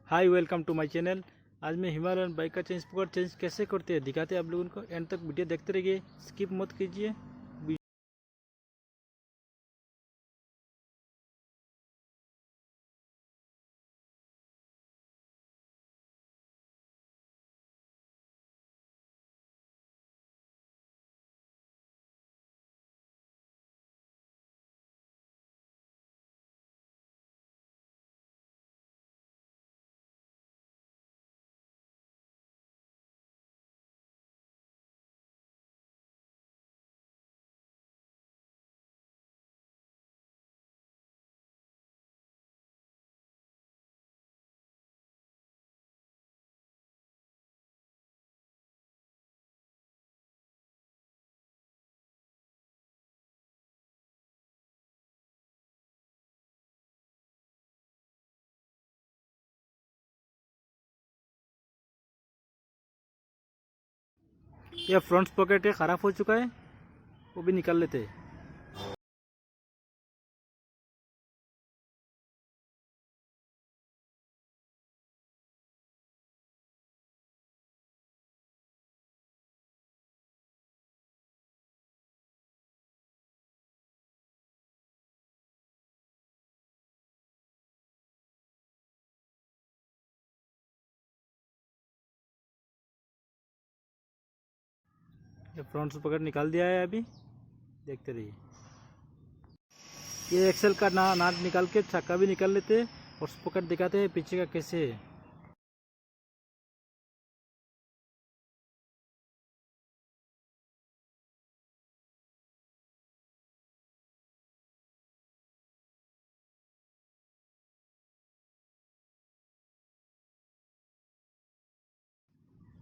Hi, welcome to my channel. आज मैं Himalayan bike का चेंज पॉकेट चेंज कैसे करते हैं दिखाते हैं आप लोगों को। एंड तक वीडियो देखते रहिए, स्किप मत कीजिए। यह फ्रंट पॉकेट है, ख़राब हो चुका है, वो भी निकाल लेते हैं। ये फ्रंट पॉकेट निकाल दिया है, अभी देखते रहिए। ये एक्सेल का नाट निकाल के चक्का भी निकाल लेते हैं और पॉकेट दिखाते हैं पीछे का कैसे है।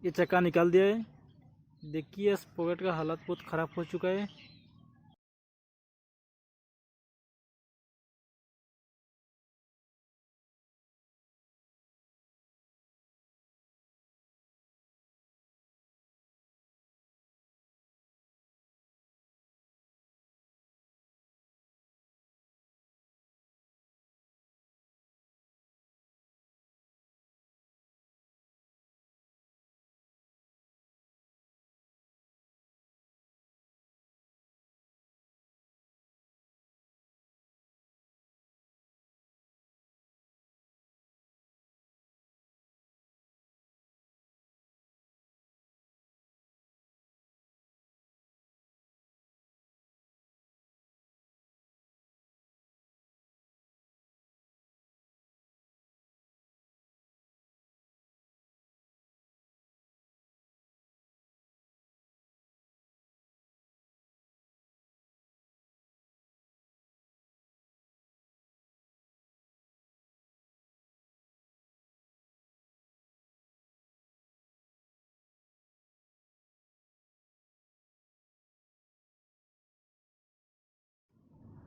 ये चक्का निकाल दिया है, देखिए इस पॉकेट का हालत बहुत ख़राब हो चुका है।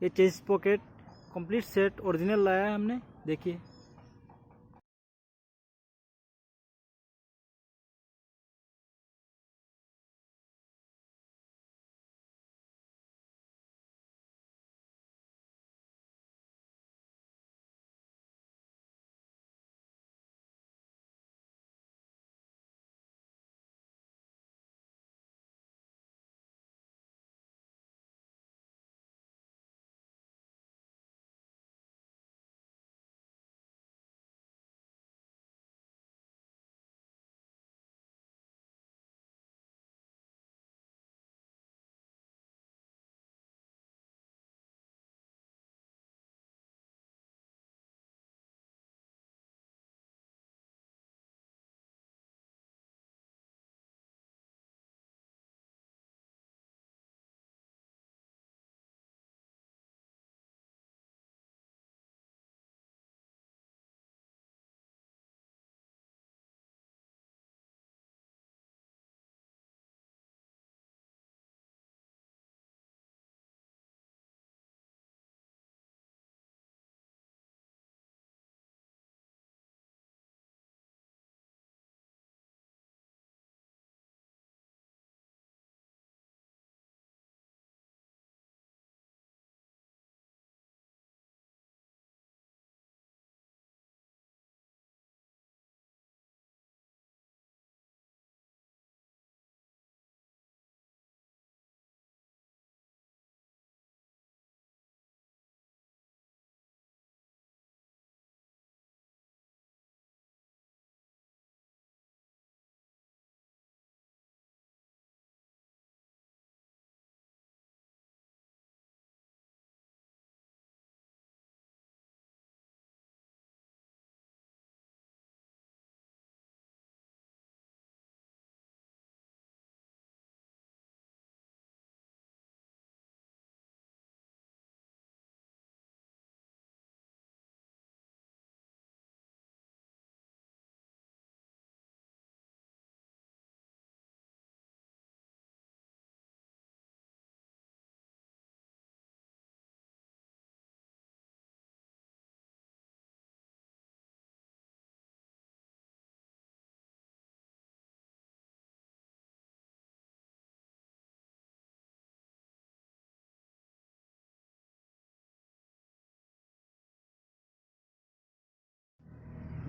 ये chest pocket complete set original लाया है हमने, देखिए।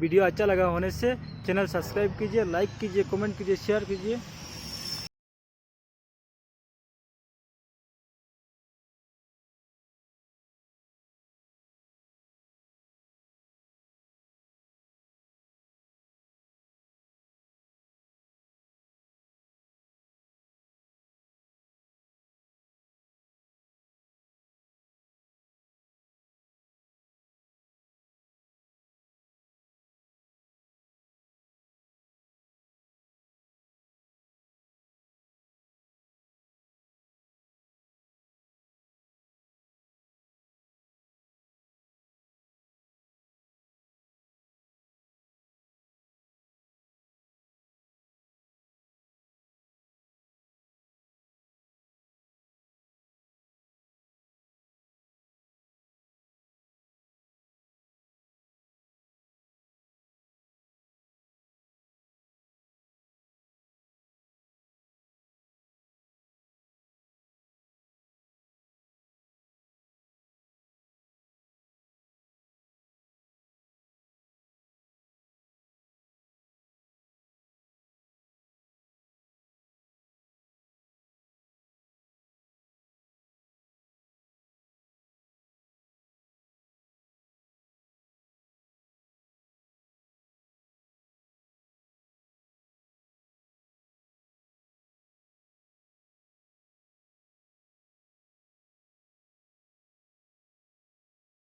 वीडियो अच्छा लगा होने से चैनल सब्सक्राइब कीजिए, लाइक कीजिए, कमेंट कीजिए, शेयर कीजिए।